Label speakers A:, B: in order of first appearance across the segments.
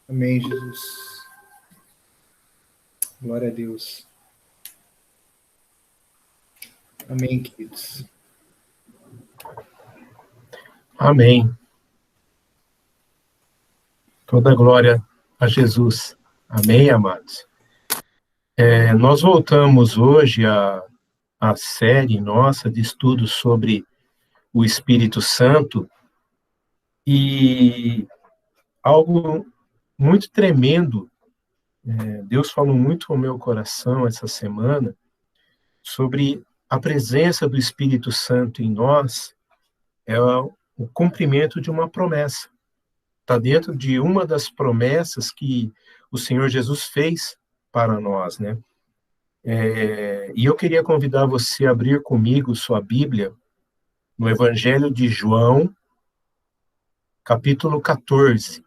A: Amém, Jesus. Glória a Deus. Amém, queridos.
B: Amém. Toda glória a Jesus. Amém, amados. Nós voltamos hoje à série nossa de estudos sobre o Espírito Santo e algo muito tremendo. Deus falou muito ao meu coração essa semana sobre a presença do Espírito Santo em nós, é o cumprimento de uma promessa. Está dentro de uma das promessas que o Senhor Jesus fez para nós, né? E eu queria convidar você a abrir comigo sua Bíblia no Evangelho de João, capítulo 14.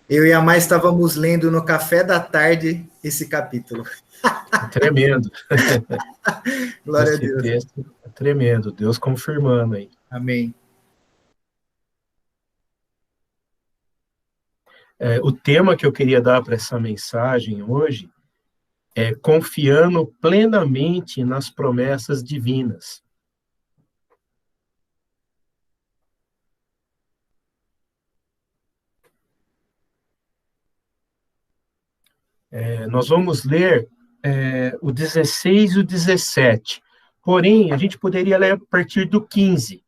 A: Eu e a Mai estávamos lendo no café da tarde esse capítulo.
B: Tremendo.
A: Glória
B: Esse
A: a Deus.
B: texto é tremendo, Deus confirmando aí.
A: Amém.
B: O tema que eu queria dar para essa mensagem hoje é confiando plenamente nas promessas divinas. Nós vamos ler o 16 e o 17. Porém, a gente poderia ler a partir do 15.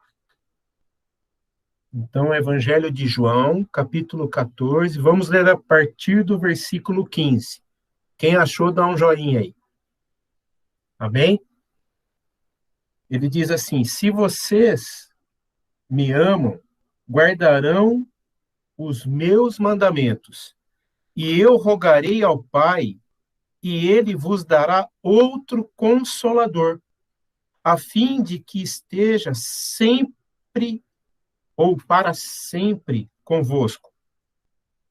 B: Então, Evangelho de João, capítulo 14, vamos ler a partir do versículo 15. Quem achou, dá um joinha aí. Amém? Ele diz assim: se vocês me amam, guardarão os meus mandamentos, e eu rogarei ao Pai, e ele vos dará outro consolador, a fim de que esteja sempre ou para sempre convosco.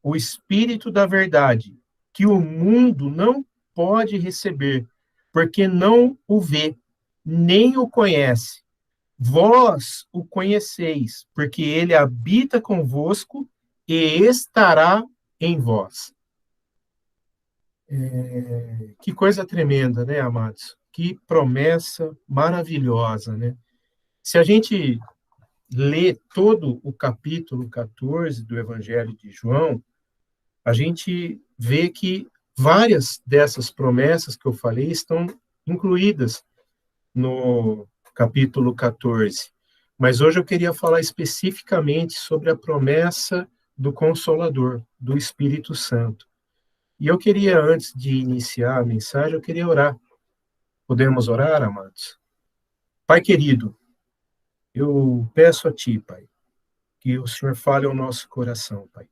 B: O Espírito da verdade, que o mundo não pode receber, porque não o vê, nem o conhece. Vós o conheceis, porque ele habita convosco e estará em vós. Que coisa tremenda, né, amados? Que promessa maravilhosa, né? Se a gente lê todo o capítulo 14 do Evangelho de João, a gente vê que várias dessas promessas que eu falei estão incluídas no capítulo 14. Mas hoje eu queria falar especificamente sobre a promessa do Consolador, do Espírito Santo. E eu queria, antes de iniciar a mensagem, eu queria orar. Podemos orar, amados? Pai querido, eu peço a Ti, Pai, que o Senhor fale ao nosso coração, Pai.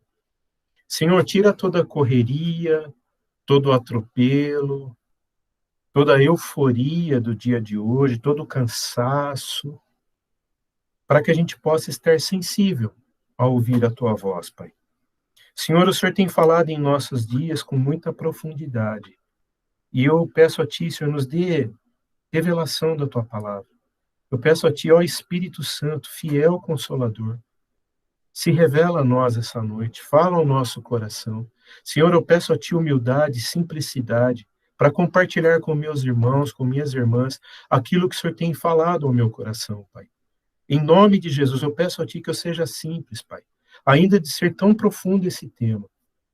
B: Senhor, tira toda a correria, todo o atropelo, toda a euforia do dia de hoje, todo o cansaço, para que a gente possa estar sensível ao ouvir a Tua voz, Pai. Senhor, o Senhor tem falado em nossos dias com muita profundidade. E eu peço a Ti, Senhor, nos dê revelação da Tua palavra. Eu peço a Ti, ó Espírito Santo, fiel Consolador, se revela a nós essa noite, fala ao nosso coração. Senhor, eu peço a Ti humildade, simplicidade, para compartilhar com meus irmãos, com minhas irmãs, aquilo que o Senhor tem falado ao meu coração, Pai. Em nome de Jesus, eu peço a Ti que eu seja simples, Pai. Ainda de ser tão profundo esse tema,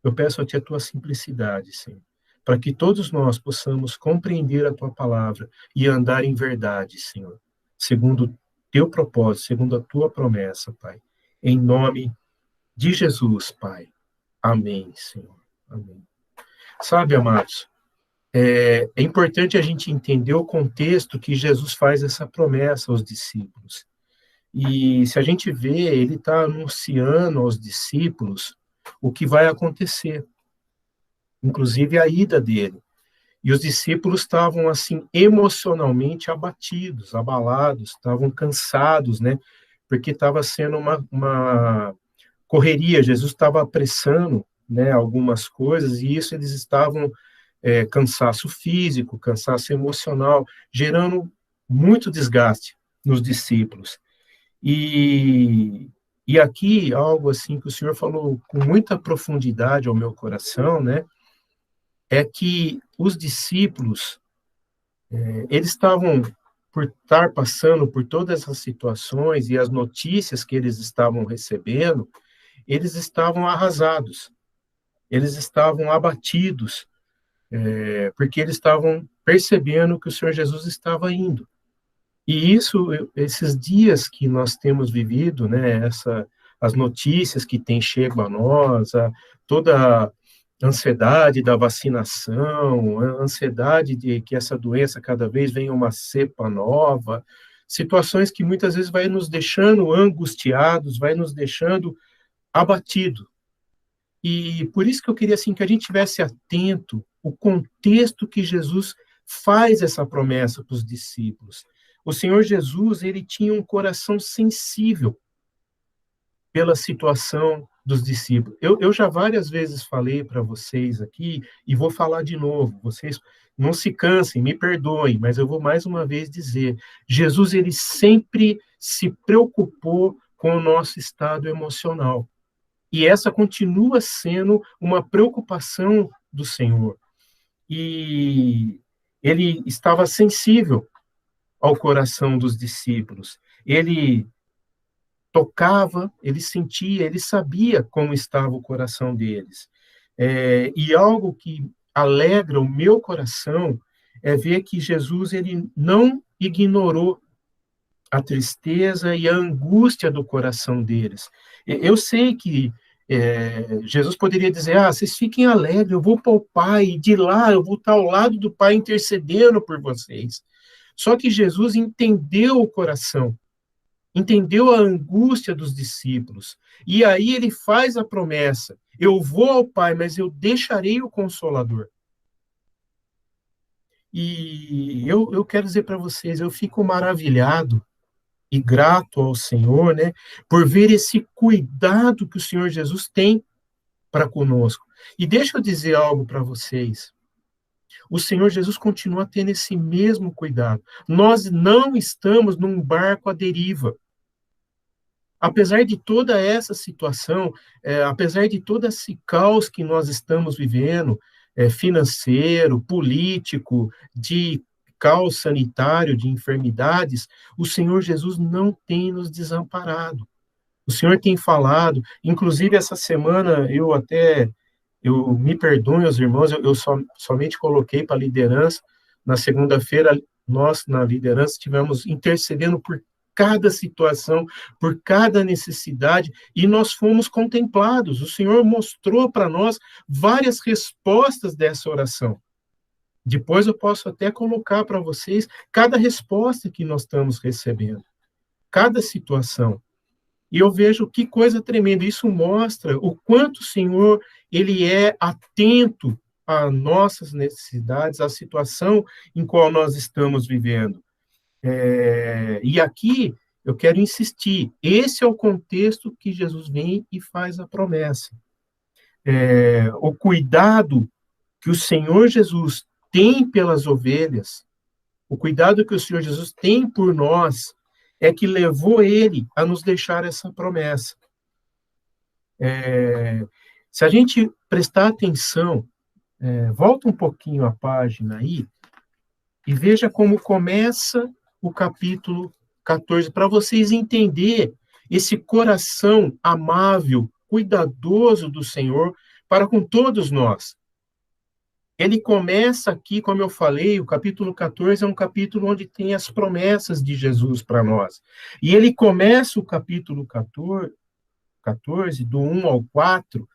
B: eu peço a Ti a Tua simplicidade, Senhor, para que todos nós possamos compreender a Tua palavra e andar em verdade, Senhor, segundo o Teu propósito, segundo a Tua promessa, Pai. Em nome de Jesus, Pai. Amém, Senhor. Amém. Sabe, amados, é importante a gente entender o contexto que Jesus faz essa promessa aos discípulos. E se a gente vê, ele está anunciando aos discípulos o que vai acontecer, inclusive a ida dele. E os discípulos estavam, assim, emocionalmente abatidos, abalados, estavam cansados, né? Porque estava sendo uma correria, Jesus estava apressando, né, algumas coisas, e isso eles estavam cansaço físico, cansaço emocional, gerando muito desgaste nos discípulos. E aqui, algo assim que o Senhor falou com muita profundidade ao meu coração, né, é que os discípulos, eles estavam, por estar passando por todas essas situações e as notícias que eles estavam recebendo, eles estavam arrasados, eles estavam abatidos, porque eles estavam percebendo que o Senhor Jesus estava indo. E isso, esses dias que nós temos vivido, né, as notícias que têm chegado a nós, toda a ansiedade da vacinação, a ansiedade de que essa doença cada vez venha uma cepa nova, situações que muitas vezes vai nos deixando angustiados, vai nos deixando abatidos. E por isso que eu queria assim que a gente tivesse atento o contexto que Jesus faz essa promessa para os discípulos. O Senhor Jesus, ele tinha um coração sensível pela situação dos discípulos. Eu já várias vezes falei para vocês aqui, e vou falar de novo, vocês não se cansem, me perdoem, mas eu vou mais uma vez dizer, Jesus, ele sempre se preocupou com o nosso estado emocional. E essa continua sendo uma preocupação do Senhor. E ele estava sensível ao coração dos discípulos. Ele tocava, ele sentia, ele sabia como estava o coração deles. E algo que alegra o meu coração é ver que Jesus ele não ignorou a tristeza e a angústia do coração deles. Eu sei que Jesus poderia dizer, vocês fiquem alegres, eu vou para o Pai, e de lá eu vou estar ao lado do Pai intercedendo por vocês. Só que Jesus entendeu o coração, entendeu a angústia dos discípulos, e aí ele faz a promessa, eu vou ao Pai, mas eu deixarei o Consolador. E eu quero dizer para vocês, eu fico maravilhado e grato ao Senhor, né, por ver esse cuidado que o Senhor Jesus tem para conosco. E deixa eu dizer algo para vocês. O Senhor Jesus continua tendo esse mesmo cuidado. Nós não estamos num barco à deriva. Apesar de toda essa situação, apesar de todo esse caos que nós estamos vivendo, financeiro, político, de caos sanitário, de enfermidades, o Senhor Jesus não tem nos desamparado. O Senhor tem falado, inclusive essa semana eu me perdoem os irmãos, eu somente coloquei para a liderança, na segunda-feira nós na liderança estivemos intercedendo por cada situação, por cada necessidade, e nós fomos contemplados. O Senhor mostrou para nós várias respostas dessa oração. Depois eu posso até colocar para vocês cada resposta que nós estamos recebendo, cada situação. E eu vejo que coisa tremenda. Isso mostra o quanto o Senhor ele é atento às nossas necessidades, à situação em qual nós estamos vivendo. E aqui eu quero insistir, esse é o contexto que Jesus vem e faz a promessa. O cuidado que o Senhor Jesus tem pelas ovelhas, o cuidado que o Senhor Jesus tem por nós, é que levou ele a nos deixar essa promessa. Se a gente prestar atenção, volta um pouquinho a página aí, e veja como começa o capítulo 14, para vocês entenderem esse coração amável, cuidadoso do Senhor para com todos nós. Ele começa aqui, como eu falei, o capítulo 14 é um capítulo onde tem as promessas de Jesus para nós. E ele começa o capítulo 14 do 1 ao 4,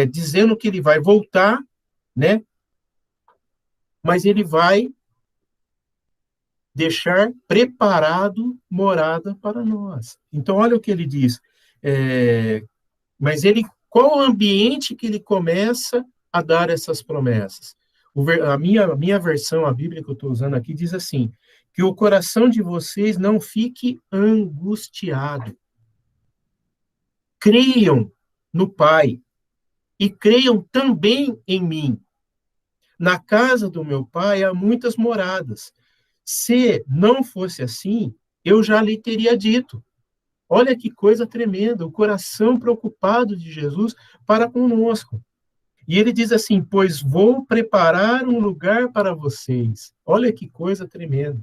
B: dizendo que ele vai voltar, né? Mas ele vai deixar preparado morada para nós. Então, olha o que ele diz. Mas qual o ambiente que ele começa a dar essas promessas? A minha versão, a Bíblia que eu estou usando aqui, diz assim, que o coração de vocês não fique angustiado. Creiam no Pai e creiam também em mim. Na casa do meu pai há muitas moradas. Se não fosse assim, eu já lhe teria dito. Olha que coisa tremenda, o coração preocupado de Jesus para conosco. E ele diz assim: pois vou preparar um lugar para vocês. Olha que coisa tremenda,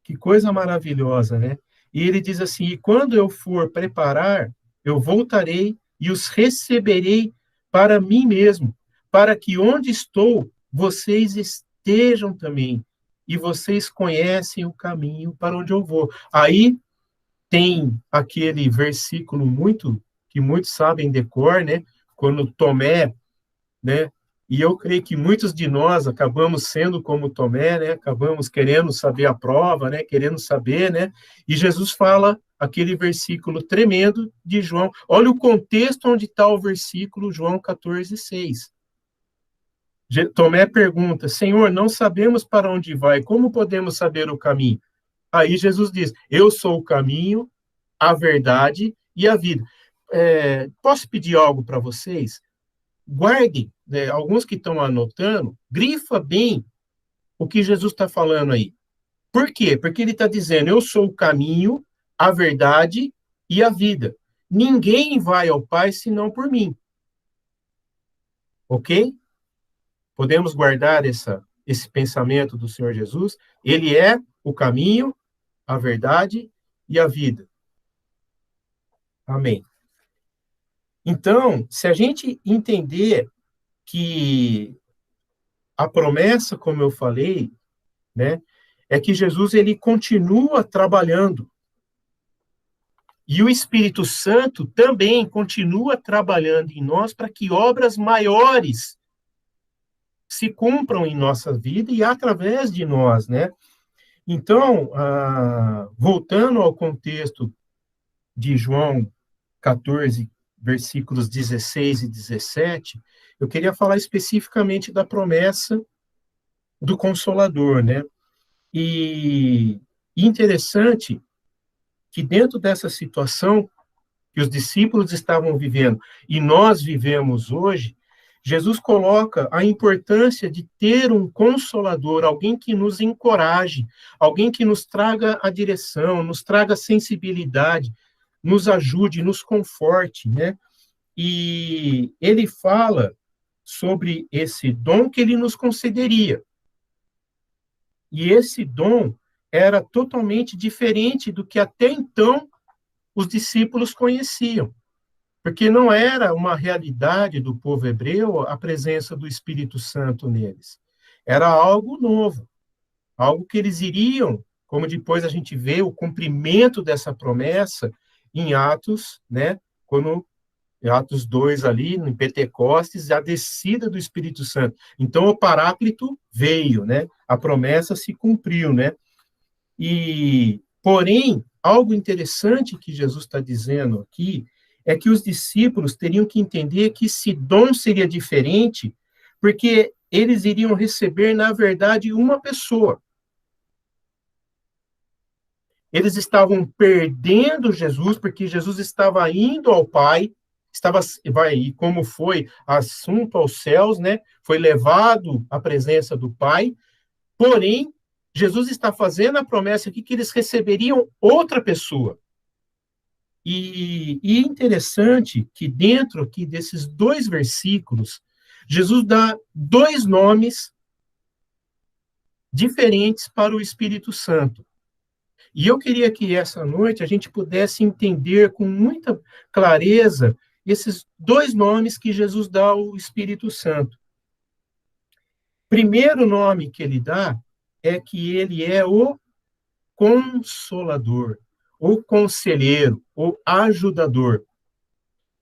B: que coisa maravilhosa, né? E ele diz assim: e quando eu for preparar, eu voltarei e os receberei para mim mesmo, para que onde estou, vocês estejam também. E vocês conhecem o caminho para onde eu vou. Aí tem aquele versículo muito que muitos sabem decor, né? Quando Tomé, né? E eu creio que muitos de nós acabamos sendo como Tomé, né? Acabamos querendo saber a prova, né? Querendo saber, né? E Jesus fala aquele versículo tremendo de João. Olha o contexto onde está o versículo João 14:6. Tomé pergunta: Senhor, não sabemos para onde vai, como podemos saber o caminho? Aí Jesus diz: eu sou o caminho, a verdade e a vida. Posso pedir algo para vocês? Guardem, né, alguns que estão anotando, grifa bem o que Jesus está falando aí. Por quê? Porque ele está dizendo: eu sou o caminho, a verdade e a vida. Ninguém vai ao Pai senão por mim. Ok? Podemos guardar esse pensamento do Senhor Jesus? Ele é o caminho, a verdade e a vida. Amém. Então, se a gente entender que a promessa, como eu falei, né, é que Jesus ele continua trabalhando. E o Espírito Santo também continua trabalhando em nós para que obras maiores se cumpram em nossa vida e através de nós, né? Então, voltando ao contexto de João 14, versículos 16 e 17, eu queria falar especificamente da promessa do Consolador, né? E interessante que dentro dessa situação que os discípulos estavam vivendo e nós vivemos hoje, Jesus coloca a importância de ter um consolador, alguém que nos encoraje, alguém que nos traga a direção, nos traga sensibilidade, nos ajude, nos conforte, né? E ele fala sobre esse dom que ele nos concederia. E esse dom era totalmente diferente do que até então os discípulos conheciam, porque não era uma realidade do povo hebreu a presença do Espírito Santo neles. Era algo novo, algo que eles iriam, como depois a gente vê o cumprimento dessa promessa em Atos, né? Quando em Atos 2 ali, em Pentecostes, a descida do Espírito Santo. Então o Paráclito veio, né? A promessa se cumpriu, né? E, porém, algo interessante que Jesus está dizendo aqui é que os discípulos teriam que entender que esse dom seria diferente, porque eles iriam receber, na verdade, uma pessoa. Eles estavam perdendo Jesus, porque Jesus estava indo ao Pai, e como foi assunto aos céus, né? Foi levado à presença do Pai, porém, Jesus está fazendo a promessa aqui que eles receberiam outra pessoa. E interessante que dentro aqui desses dois versículos, Jesus dá dois nomes diferentes para o Espírito Santo. E eu queria que essa noite a gente pudesse entender com muita clareza esses dois nomes que Jesus dá ao Espírito Santo. Primeiro nome que ele dá é que ele é o Consolador, o Conselheiro, o Ajudador.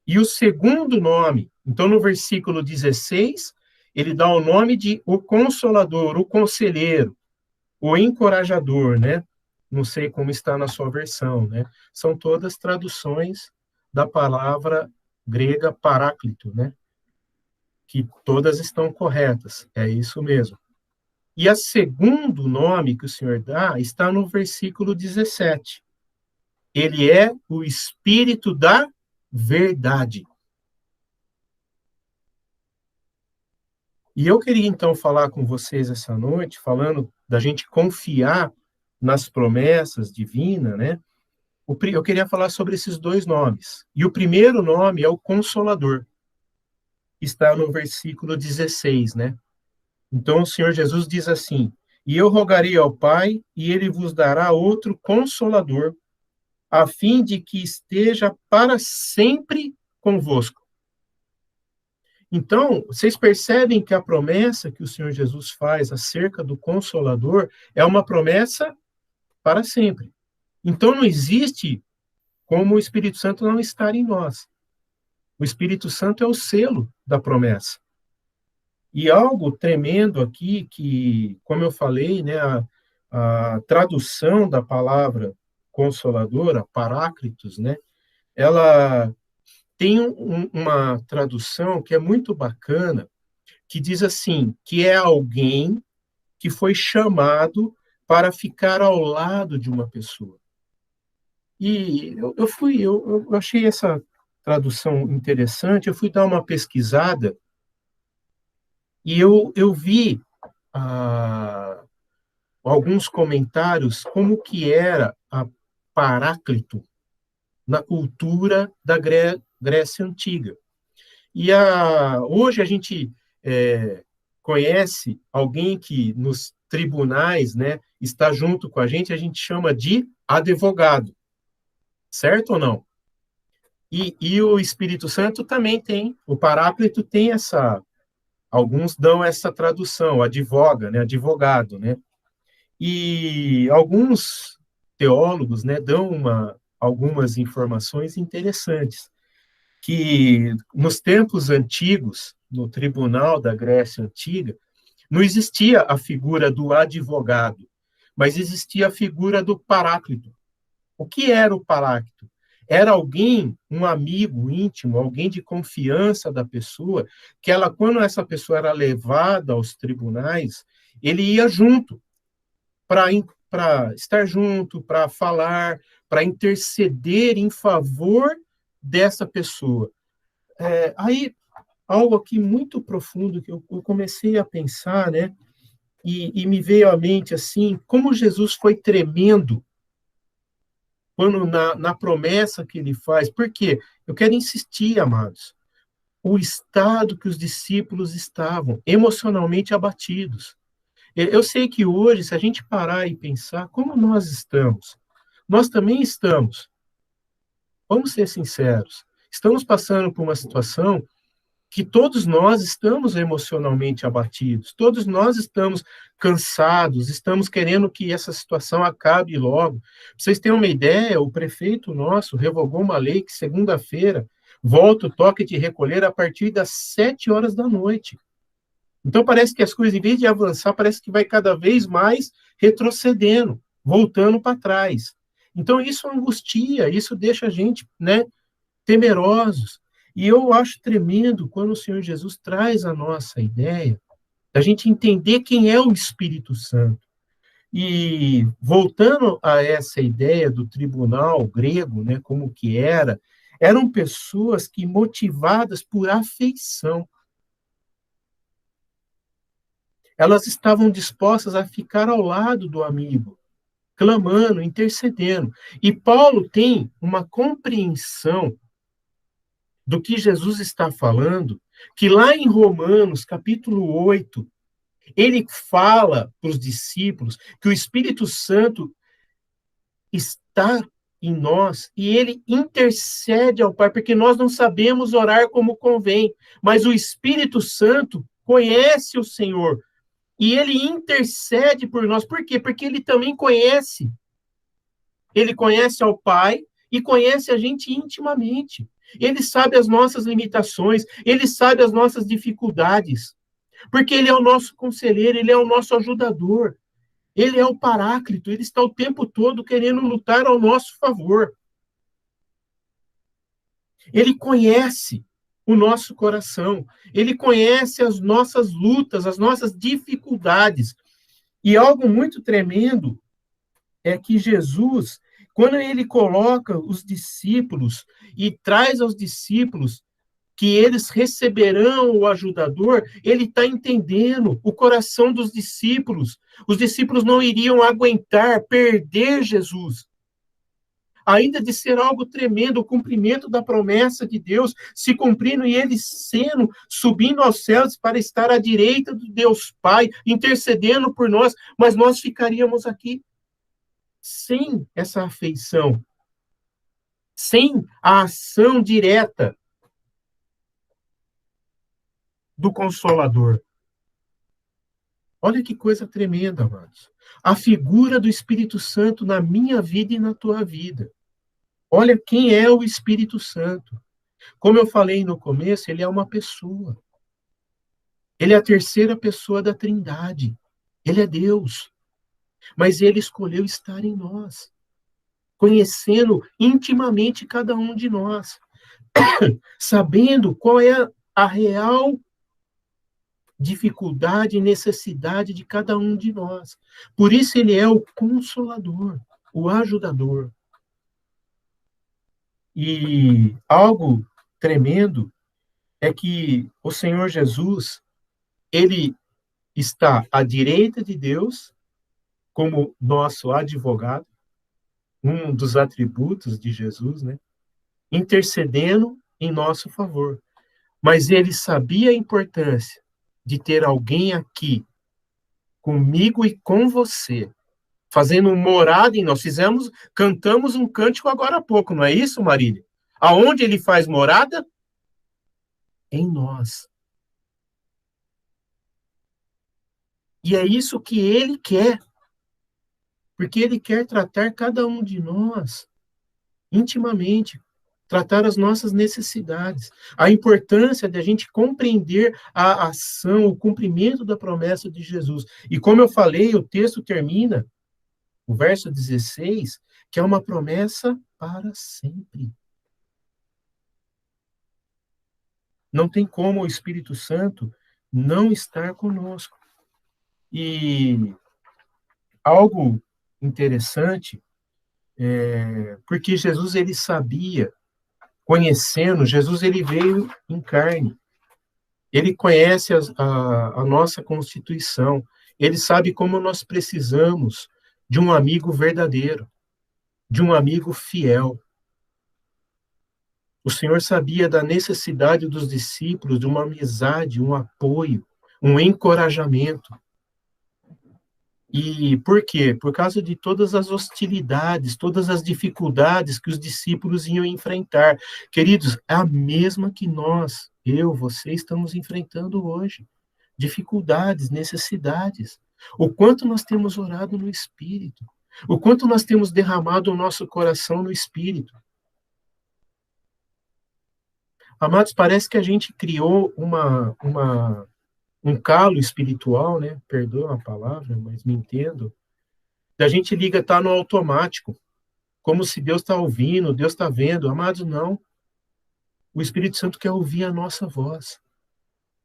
B: E o segundo nome, então no versículo 16, ele dá o nome de o Consolador, o Conselheiro, o Encorajador, né? Não sei como está na sua versão, né? São todas traduções da palavra grega paráclito, né? Que todas estão corretas, é isso mesmo. E o segundo nome que o Senhor dá está no versículo 17. Ele é o Espírito da Verdade. E eu queria, então, falar com vocês essa noite, falando da gente confiar nas promessas divinas, né? Eu queria falar sobre esses dois nomes. E o primeiro nome é o Consolador, que está no versículo 16, né? Então, o Senhor Jesus diz assim: E eu rogarei ao Pai, e ele vos dará outro Consolador, a fim de que esteja para sempre convosco. Então, vocês percebem que a promessa que o Senhor Jesus faz acerca do Consolador é uma promessa para sempre. Então, não existe como o Espírito Santo não estar em nós. O Espírito Santo é o selo da promessa. E algo tremendo aqui, que, como eu falei, né, a tradução da palavra consoladora, paráclitos, né, ela tem uma tradução que é muito bacana, que diz assim, que é alguém que foi chamado para ficar ao lado de uma pessoa. E eu achei essa tradução interessante, eu fui dar uma pesquisada e eu vi alguns comentários como que era a Paráclito na cultura da Grécia Antiga. E hoje a gente conhece alguém que nos tribunais, né, está junto com a gente chama de advogado, certo ou não? E o Espírito Santo também tem, o Paráclito tem alguns dão essa tradução, advoga, né, advogado, né? E alguns teólogos, né, dão algumas informações interessantes, que nos tempos antigos, no tribunal da Grécia Antiga, não existia a figura do advogado, mas existia a figura do paráclito. O que era o paráclito? Era alguém, um amigo íntimo, alguém de confiança da pessoa, que quando essa pessoa era levada aos tribunais, ele ia junto, para estar junto, para falar, para interceder em favor dessa pessoa. Aí, algo aqui muito profundo que eu comecei a pensar, né? E me veio à mente assim, como Jesus foi tremendo quando na promessa que ele faz. Por quê? Eu quero insistir, amados, o estado que os discípulos estavam, emocionalmente abatidos. Eu sei que hoje, se a gente parar e pensar como nós estamos, nós também estamos, vamos ser sinceros, estamos passando por uma situação que todos nós estamos emocionalmente abatidos, todos nós estamos cansados, estamos querendo que essa situação acabe logo. Pra vocês terem uma ideia, o prefeito nosso revogou uma lei que segunda-feira volta o toque de recolher a partir das 7 horas da noite. Então parece que as coisas, em vez de avançar, parece que vai cada vez mais retrocedendo, voltando para trás. Então isso angustia, isso deixa a gente, né, temerosos. E eu acho tremendo quando o Senhor Jesus traz a nossa ideia da gente entender quem é o Espírito Santo. E voltando a essa ideia do tribunal grego, né, como que eram pessoas que motivadas por afeição. Elas estavam dispostas a ficar ao lado do amigo, clamando, intercedendo. E Paulo tem uma compreensão do que Jesus está falando, que lá em Romanos, capítulo 8, ele fala para os discípulos que o Espírito Santo está em nós e ele intercede ao Pai, porque nós não sabemos orar como convém, mas o Espírito Santo conhece o Senhor e ele intercede por nós. Por quê? Porque ele também conhece. Ele conhece ao Pai e conhece a gente intimamente. Ele sabe as nossas limitações, ele sabe as nossas dificuldades, porque ele é o nosso conselheiro, ele é o nosso ajudador, ele é o paráclito, ele está o tempo todo querendo lutar ao nosso favor. Ele conhece o nosso coração, ele conhece as nossas lutas, as nossas dificuldades. E algo muito tremendo é que Jesus, quando ele coloca os discípulos e traz aos discípulos que eles receberão o ajudador, ele está entendendo o coração dos discípulos. Os discípulos não iriam aguentar perder Jesus. Ainda de ser algo tremendo, o cumprimento da promessa de Deus se cumprindo e ele sendo, subindo aos céus para estar à direita do Deus Pai, intercedendo por nós, mas nós ficaríamos aqui sem essa afeição, sem a ação direta do Consolador. Olha que coisa tremenda, amados. A figura do Espírito Santo na minha vida e na tua vida. Olha quem é o Espírito Santo. Como eu falei no começo, ele é uma pessoa. Ele é a terceira pessoa da Trindade. Ele é Deus. Mas ele escolheu estar em nós, conhecendo intimamente cada um de nós, sabendo qual é a real dificuldade e necessidade de cada um de nós. Por isso ele é o Consolador, o ajudador. E algo tremendo é que o Senhor Jesus, ele está à direita de Deus como nosso advogado, um dos atributos de Jesus, né? Intercedendo em nosso favor. Mas ele sabia a importância de ter alguém aqui, comigo e com você, fazendo morada em nós. Cantamos um cântico agora há pouco, não é isso, Marília? Aonde ele faz morada? Em nós. E é isso que ele quer. Porque ele quer tratar cada um de nós intimamente, tratar as nossas necessidades. A importância de a gente compreender a ação, o cumprimento da promessa de Jesus. E como eu falei, o texto termina, o verso 16, que é uma promessa para sempre. Não tem como o Espírito Santo não estar conosco. E algo interessante, porque Jesus, ele sabia, conhecendo, Jesus, ele veio em carne. Ele conhece a nossa Constituição. Ele sabe como nós precisamos de um amigo verdadeiro, de um amigo fiel. O Senhor sabia da necessidade dos discípulos de uma amizade, um apoio, um encorajamento. E por quê? Por causa de todas as hostilidades, todas as dificuldades que os discípulos iam enfrentar. Queridos, é a mesma que nós, eu, você, estamos enfrentando hoje. Dificuldades, necessidades. O quanto nós temos orado no Espírito. O quanto nós temos derramado o nosso coração no Espírito. Amados, parece que a gente criou um calo espiritual, né? Perdoa a palavra, mas me entendo. A gente liga, tá no automático, como se Deus está ouvindo, Deus está vendo. Amados, não. O Espírito Santo quer ouvir a nossa voz.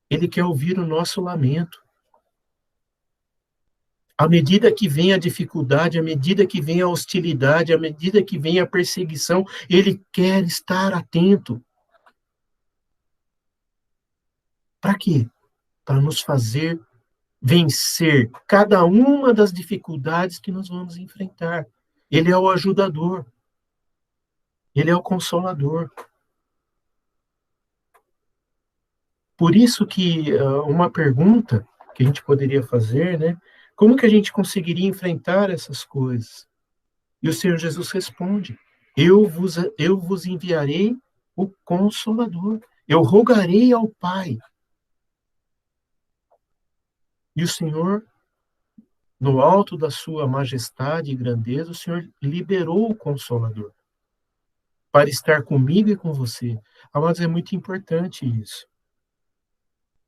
B: Ele quer ouvir o nosso lamento. À medida que vem a dificuldade, à medida que vem a hostilidade, à medida que vem a perseguição, ele quer estar atento. Para quê? Para nos fazer vencer cada uma das dificuldades que nós vamos enfrentar. Ele é o ajudador. Ele é o consolador. Por isso que uma pergunta que a gente poderia fazer, né? Como que a gente conseguiria enfrentar essas coisas? E o Senhor Jesus responde: eu vos enviarei o Consolador. Eu rogarei ao Pai. E o Senhor, no alto da sua majestade e grandeza, o Senhor liberou o Consolador para estar comigo e com você. Amados, é muito importante isso.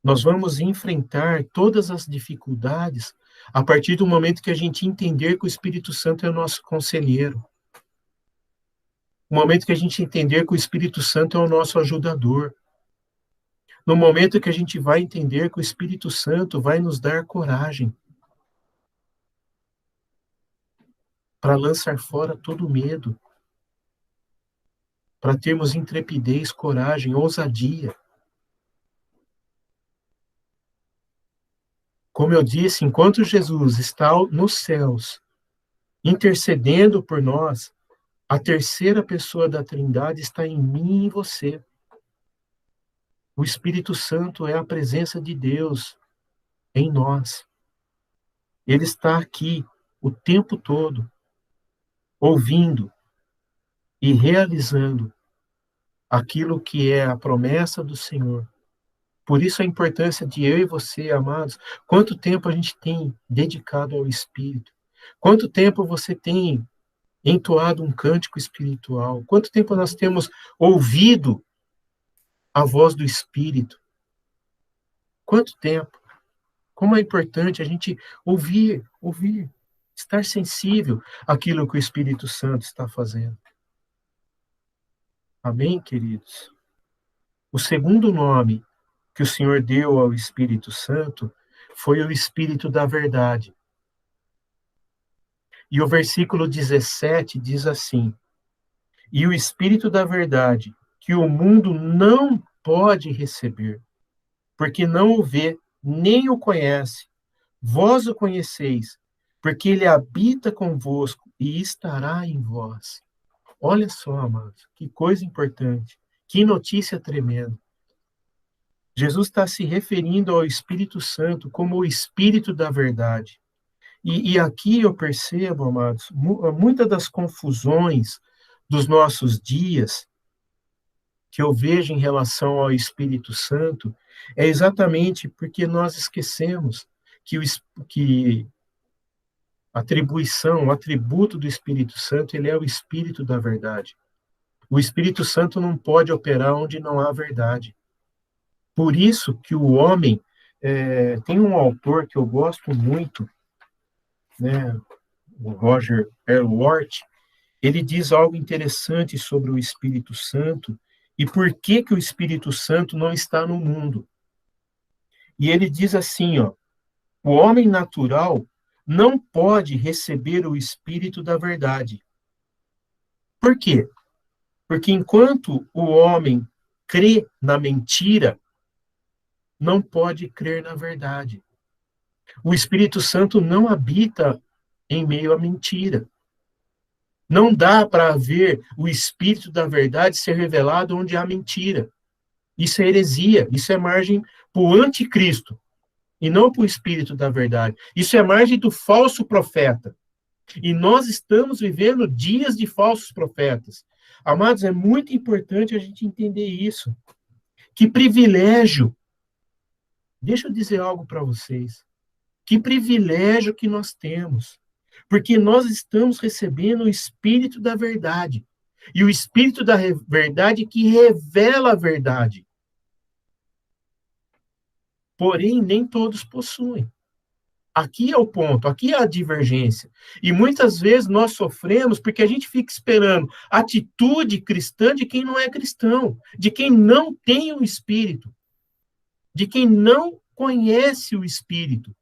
B: Nós vamos enfrentar todas as dificuldades a partir do momento que a gente entender que o Espírito Santo é o nosso conselheiro. No momento que a gente entender que o Espírito Santo é o nosso ajudador. No momento que a gente vai entender que o Espírito Santo vai nos dar coragem para lançar fora todo medo, para termos intrepidez, coragem, ousadia. como eu disse, enquanto Jesus está nos céus, intercedendo por nós, a terceira pessoa da Trindade está em mim e em você. O Espírito Santo é a presença de Deus em nós. Ele está aqui o tempo todo, ouvindo e realizando aquilo que é a promessa do Senhor. Por isso a importância de eu e você, amados, quanto tempo a gente tem dedicado ao Espírito? Quanto tempo você tem entoado um cântico espiritual? Quanto tempo nós temos ouvido a voz do Espírito? Quanto tempo? Como é importante a gente ouvir, estar sensível àquilo que o Espírito Santo está fazendo. Amém, queridos? O segundo nome que o Senhor deu ao Espírito Santo foi o Espírito da Verdade. E o versículo 17 diz assim: e o Espírito da Verdade, que o mundo não pode receber, porque não o vê, nem o conhece. Vós o conheceis, porque ele habita convosco e estará em vós. Olha só, amados, que coisa importante, que notícia tremenda. Jesus está se referindo ao Espírito Santo como o Espírito da Verdade. E aqui eu percebo, amados, muitas das confusões dos nossos dias que eu vejo em relação ao Espírito Santo é exatamente porque nós esquecemos que a atribuição, o atributo do Espírito Santo, ele é o Espírito da Verdade. O Espírito Santo não pode operar onde não há verdade. Por isso que o homem, tem um autor que eu gosto muito, né, o Roger Aylward, ele diz algo interessante sobre o Espírito Santo e por que que o Espírito Santo não está no mundo. E ele diz assim, ó: o homem natural não pode receber o Espírito da Verdade. Por quê? Porque enquanto o homem crê na mentira, não pode crer na verdade. O Espírito Santo não habita em meio à mentira. Não dá para ver o Espírito da Verdade ser revelado onde há mentira. Isso é heresia, isso é margem para o anticristo, e não para o Espírito da Verdade. Isso é margem do falso profeta. E nós estamos vivendo dias de falsos profetas. Amados, é muito importante a gente entender isso. Que privilégio! Deixa eu dizer algo para vocês. Que privilégio que nós temos. Porque nós estamos recebendo o Espírito da Verdade. E o Espírito da Verdade que revela a verdade. Porém, nem todos possuem. Aqui é o ponto, aqui é a divergência. E muitas vezes nós sofremos porque a gente fica esperando atitude cristã de quem não é cristão, de quem não tem o Espírito, de quem não conhece o Espírito.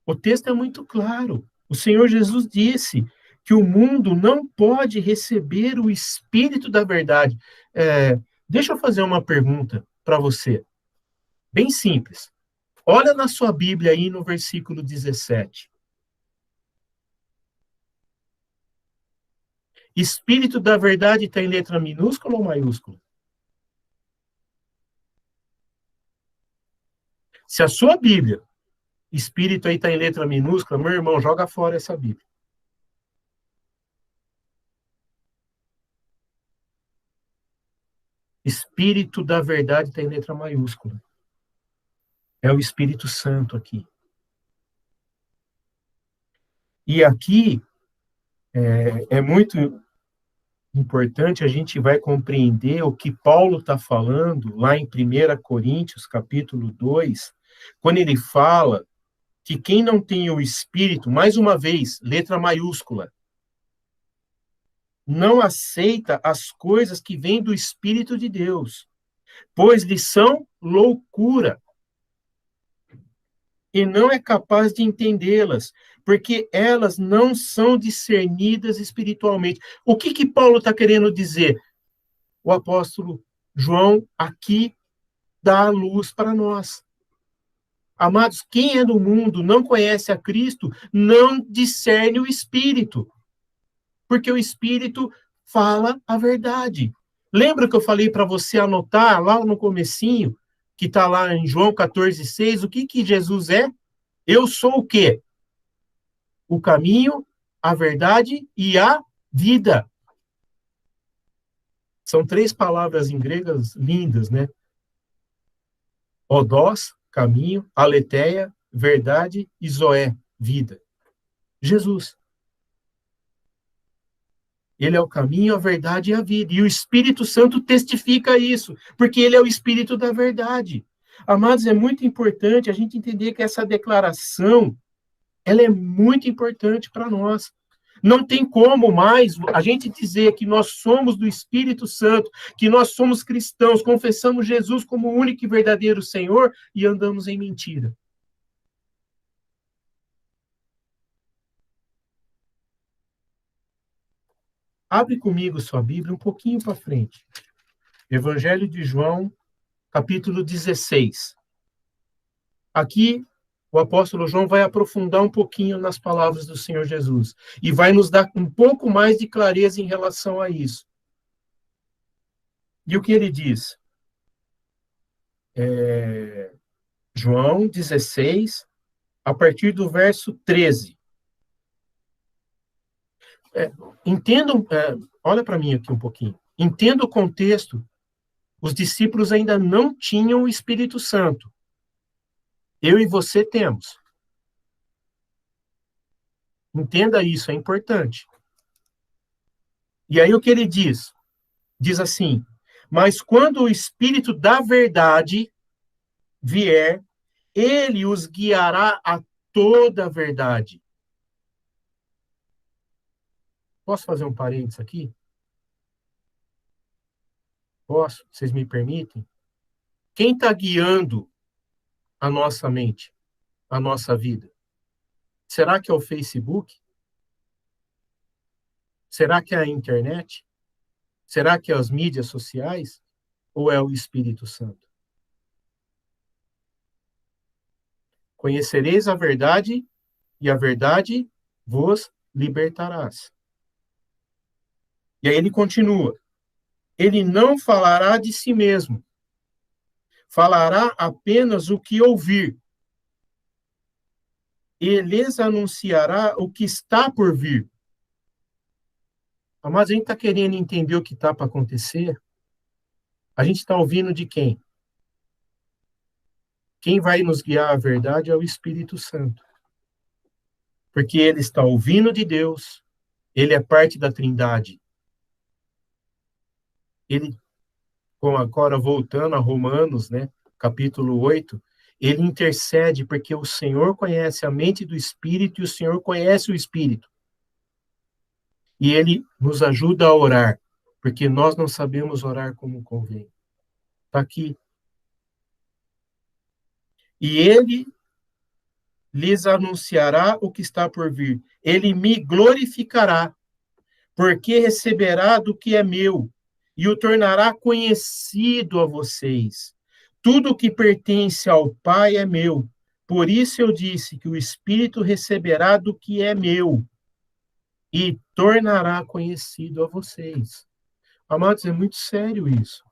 B: O texto é muito claro. O Senhor Jesus disse que o mundo não pode receber o Espírito da Verdade. Deixa eu fazer uma pergunta para você, bem simples. Olha na sua Bíblia aí no versículo 17. Espírito da Verdade está em letra minúscula ou maiúscula? Se a sua Bíblia, Espírito aí está em letra minúscula, meu irmão, joga fora essa Bíblia. Espírito da Verdade está em letra maiúscula. É o Espírito Santo aqui. E aqui é muito importante, a gente vai compreender o que Paulo está falando lá em 1 Coríntios, capítulo 2, quando ele fala que quem não tem o Espírito, mais uma vez, letra maiúscula, não aceita as coisas que vêm do Espírito de Deus, pois lhes são loucura, e não é capaz de entendê-las, porque elas não são discernidas espiritualmente. O que Paulo está querendo dizer? O apóstolo João aqui dá a luz para nós. Amados, quem é do mundo, não conhece a Cristo, não discerne o Espírito, porque o Espírito fala a verdade. Lembra que eu falei para você anotar lá no comecinho, que está lá em João 14,6, o que Jesus é? Eu sou o quê? O caminho, a verdade e a vida. São 3 palavras em gregas lindas, né? Odós, caminho, aletheia, verdade e zoé, vida. Jesus. Ele é o caminho, a verdade e a vida. E o Espírito Santo testifica isso, porque ele é o Espírito da verdade. Amados, é muito importante a gente entender que essa declaração, ela é muito importante para nós. Não tem como mais a gente dizer que nós somos do Espírito Santo, que nós somos cristãos, confessamos Jesus como o único e verdadeiro Senhor e andamos em mentira. Abre comigo sua Bíblia um pouquinho para frente. Evangelho de João, capítulo 16. Aqui, o apóstolo João vai aprofundar um pouquinho nas palavras do Senhor Jesus e vai nos dar um pouco mais de clareza em relação a isso. E o que ele diz? João 16, a partir do verso 13. Entendam, olha para mim aqui um pouquinho. Entenda o contexto. Os discípulos ainda não tinham o Espírito Santo. Eu e você temos. Entenda isso, é importante. E aí o que ele diz? Diz assim: mas quando o Espírito da verdade vier, ele os guiará a toda a verdade. Posso fazer um parênteses aqui? Posso? Vocês me permitem? Quem está guiando a nossa mente, a nossa vida? Será que é o Facebook? Será que é a internet? Será que é as mídias sociais? Ou é o Espírito Santo? Conhecereis a verdade, e a verdade vos libertarás. E aí ele continua. Ele não falará de si mesmo. Falará apenas o que ouvir. E lhes anunciará o que está por vir. Mas a gente está querendo entender o que está para acontecer. A gente está ouvindo de quem? Quem vai nos guiar à verdade é o Espírito Santo. Porque ele está ouvindo de Deus, ele é parte da Trindade. Ele, como agora voltando a Romanos, né, capítulo 8, ele intercede porque o Senhor conhece a mente do Espírito e o Senhor conhece o Espírito. E ele nos ajuda a orar, porque nós não sabemos orar como convém. Está aqui. E ele lhes anunciará o que está por vir. Ele me glorificará, porque receberá do que é meu e o tornará conhecido a vocês. Tudo que pertence ao Pai é meu. Por isso eu disse que o Espírito receberá do que é meu e tornará conhecido a vocês. Amados, é muito sério isso.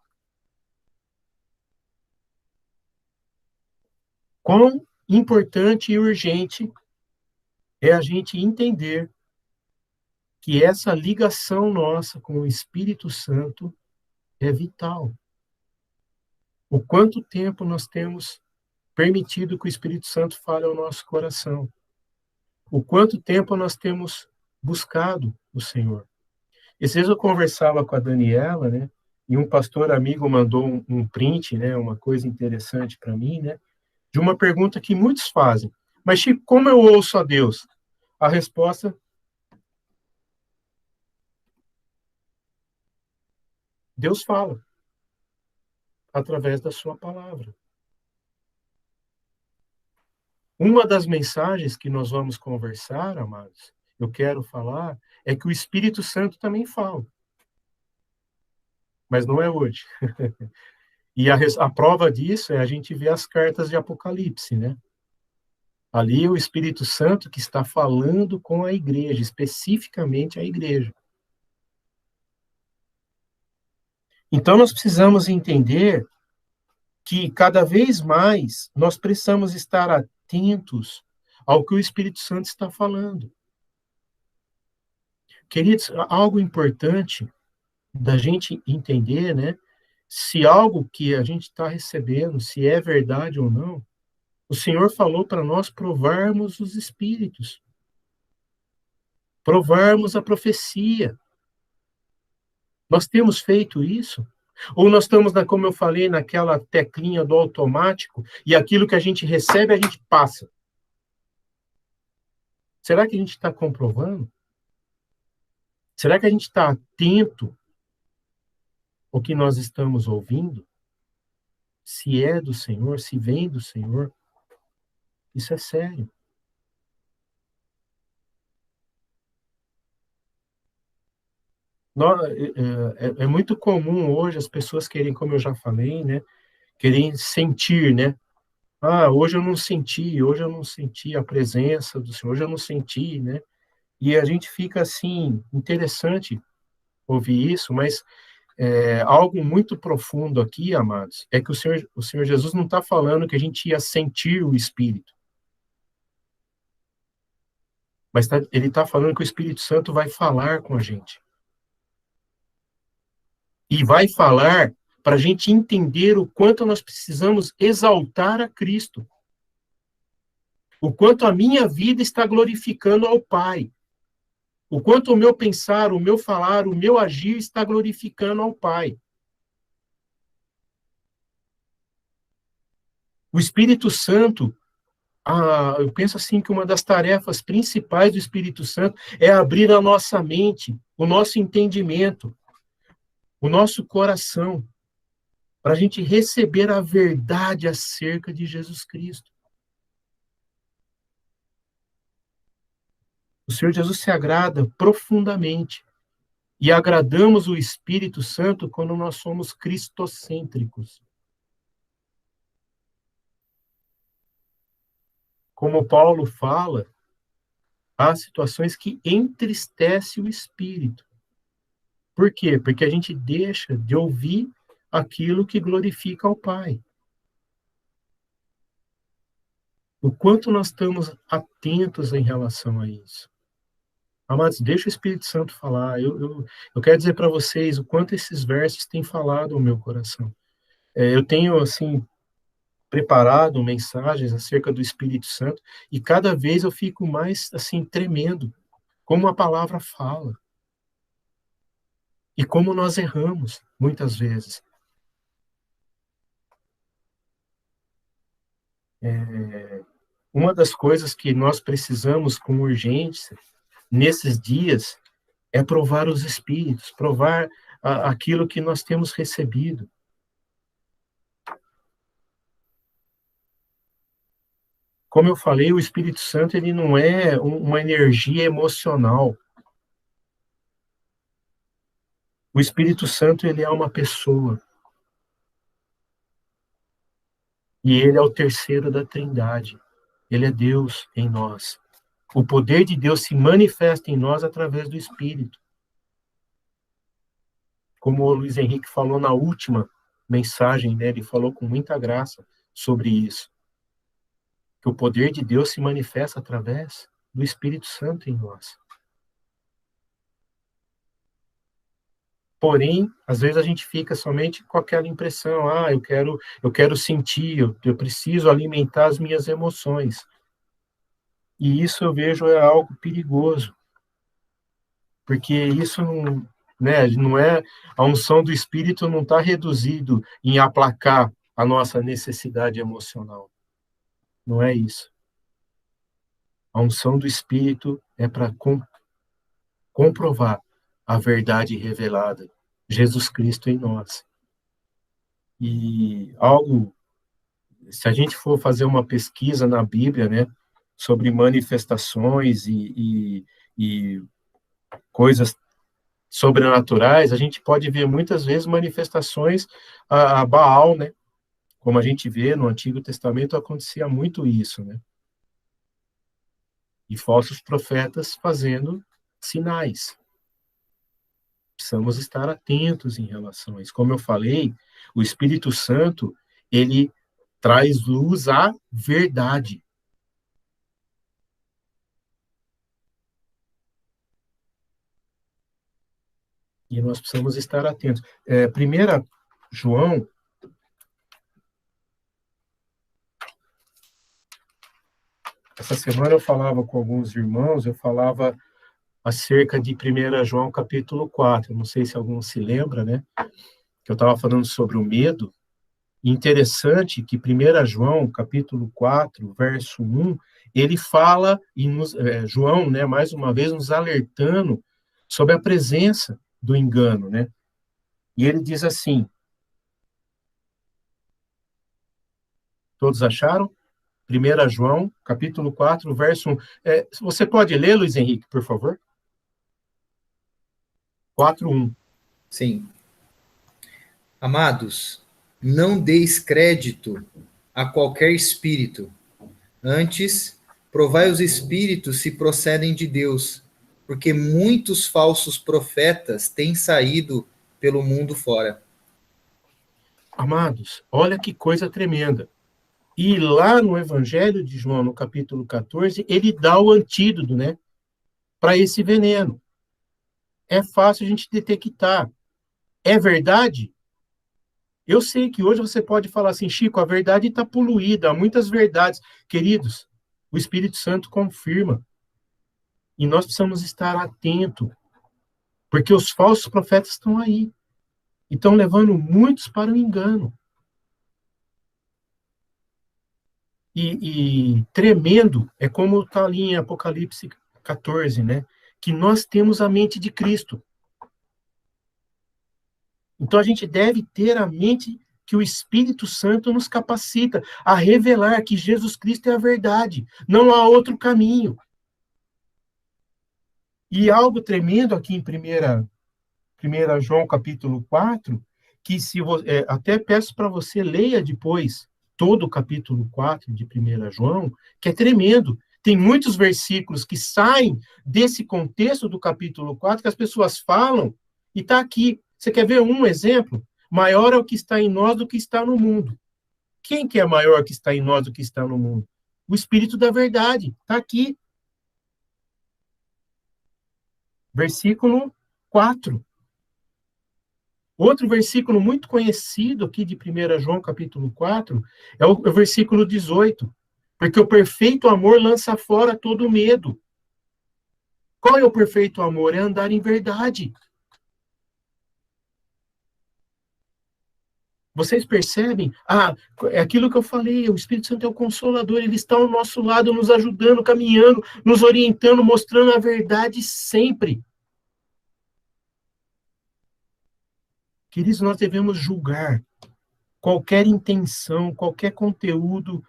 B: Quão importante e urgente é a gente entender que essa ligação nossa com o Espírito Santo é vital. O quanto tempo nós temos permitido que o Espírito Santo fale ao nosso coração. O quanto tempo nós temos buscado o Senhor. Esses dias eu conversava com a Daniela, né? E um pastor amigo mandou um print, né? Uma coisa interessante para mim, né? De uma pergunta que muitos fazem. Mas, Chico, como eu ouço a Deus? A resposta: Deus fala através da sua palavra. Uma das mensagens que nós vamos conversar, amados, eu quero falar, é que o Espírito Santo também fala. Mas não é hoje. E a prova disso é a gente ver as cartas de Apocalipse, né? Ali é o Espírito Santo que está falando com a igreja, especificamente a igreja. Então, nós precisamos entender que cada vez mais nós precisamos estar atentos ao que o Espírito Santo está falando. Queridos, algo importante da gente entender, né? Se algo que a gente está recebendo, se é verdade ou não, o Senhor falou para nós provarmos os Espíritos, provarmos a profecia. Nós temos feito isso? Ou nós estamos, como eu falei, naquela teclinha do automático, e aquilo que a gente recebe, a gente passa? Será que a gente está comprovando? Será que a gente está atento ao que nós estamos ouvindo? Se é do Senhor, se vem do Senhor? Isso é sério. É muito comum hoje as pessoas querem, como eu já falei, né? Querem sentir, né? Ah, hoje eu não senti a presença do Senhor, hoje eu não senti, né? E a gente fica assim, interessante ouvir isso, mas algo muito profundo aqui, amados, é que o Senhor Jesus não está falando que a gente ia sentir o Espírito, mas ele está falando que o Espírito Santo vai falar com a gente. E vai falar para a gente entender o quanto nós precisamos exaltar a Cristo. O quanto a minha vida está glorificando ao Pai. O quanto o meu pensar, o meu falar, o meu agir está glorificando ao Pai. O Espírito Santo, eu penso assim que uma das tarefas principais do Espírito Santo é abrir a nossa mente, o nosso entendimento, o nosso coração, para a gente receber a verdade acerca de Jesus Cristo. O Senhor Jesus se agrada profundamente. E agradamos o Espírito Santo quando nós somos cristocêntricos. Como Paulo fala, há situações que entristecem o Espírito. Por quê? Porque a gente deixa de ouvir aquilo que glorifica ao Pai. O quanto nós estamos atentos em relação a isso. Amados, deixa o Espírito Santo falar. Eu quero dizer para vocês o quanto esses versos têm falado ao meu coração. Eu tenho, assim, preparado mensagens acerca do Espírito Santo e cada vez eu fico mais, assim, tremendo como a palavra fala. E como nós erramos, muitas vezes. Uma das coisas que nós precisamos com urgência nesses dias é provar os Espíritos, provar aquilo que nós temos recebido. Como eu falei, o Espírito Santo ele não é uma energia emocional. O Espírito Santo ele é uma pessoa. E ele é o terceiro da Trindade. Ele é Deus em nós. O poder de Deus se manifesta em nós através do Espírito. Como o Luiz Henrique falou na última mensagem, né, ele falou com muita graça sobre isso. Que o poder de Deus se manifesta através do Espírito Santo em nós. Porém, às vezes a gente fica somente com aquela impressão, eu quero sentir, eu preciso alimentar as minhas emoções. E isso eu vejo é algo perigoso. Porque isso não, né, não é, a unção do Espírito não está reduzido em aplacar a nossa necessidade emocional. Não é isso. A unção do Espírito é para comprovar a verdade revelada, Jesus Cristo em nós. E se a gente for fazer uma pesquisa na Bíblia, né, sobre manifestações e coisas sobrenaturais, a gente pode ver muitas vezes manifestações a Baal, né? Como a gente vê no Antigo Testamento, acontecia muito isso, né? e falsos profetas fazendo sinais. Precisamos estar atentos em relação a isso. Como eu falei, o Espírito Santo, ele traz luz à verdade. E nós precisamos estar atentos. 1 João, essa semana eu falava com alguns irmãos, eu falava acerca de 1 João capítulo 4, não sei se algum se lembra, né? Que eu estava falando sobre o medo. Interessante que 1 João capítulo 4, verso 1, ele fala, e João, né, mais uma vez, nos alertando sobre a presença do engano, né? E ele diz assim, todos acharam? 1 João, capítulo 4, verso 1. Você pode ler, Luiz Henrique, por favor? 4:1.
A: Sim. Amados, não deis crédito a qualquer espírito. Antes, provai os espíritos se procedem de Deus, porque muitos falsos profetas têm saído pelo mundo fora.
B: Amados, olha que coisa tremenda. E lá no Evangelho de João, no capítulo 14, ele dá o antídoto, né, para esse veneno. É fácil a gente detectar. É verdade? Eu sei que hoje você pode falar assim, Chico, a verdade está poluída, há muitas verdades. Queridos, o Espírito Santo confirma. E nós precisamos estar atentos, porque os falsos profetas estão aí. E estão levando muitos para o engano. E tremendo, é como está ali em Apocalipse 14, né? Que nós temos a mente de Cristo. Então a gente deve ter a mente que o Espírito Santo nos capacita a revelar que Jesus Cristo é a verdade, não há outro caminho. E algo tremendo aqui em 1 João capítulo 4, que até peço para você leia depois todo o capítulo 4 de 1 João, que é tremendo. Tem muitos versículos que saem desse contexto do capítulo 4 que as pessoas falam, e está aqui. Você quer ver um exemplo? Maior é o que está em nós do que está no mundo. Quem que é maior que está em nós do que está no mundo? O Espírito da verdade. Está aqui. Versículo 4. Outro versículo muito conhecido aqui de 1 João, capítulo 4, é o versículo 18. Porque o perfeito amor lança fora todo medo. Qual é o perfeito amor? É andar em verdade. Vocês percebem? É aquilo que eu falei, o Espírito Santo é o Consolador, ele está ao nosso lado, nos ajudando, caminhando, nos orientando, mostrando a verdade sempre. Queridos, nós devemos julgar qualquer intenção, qualquer conteúdo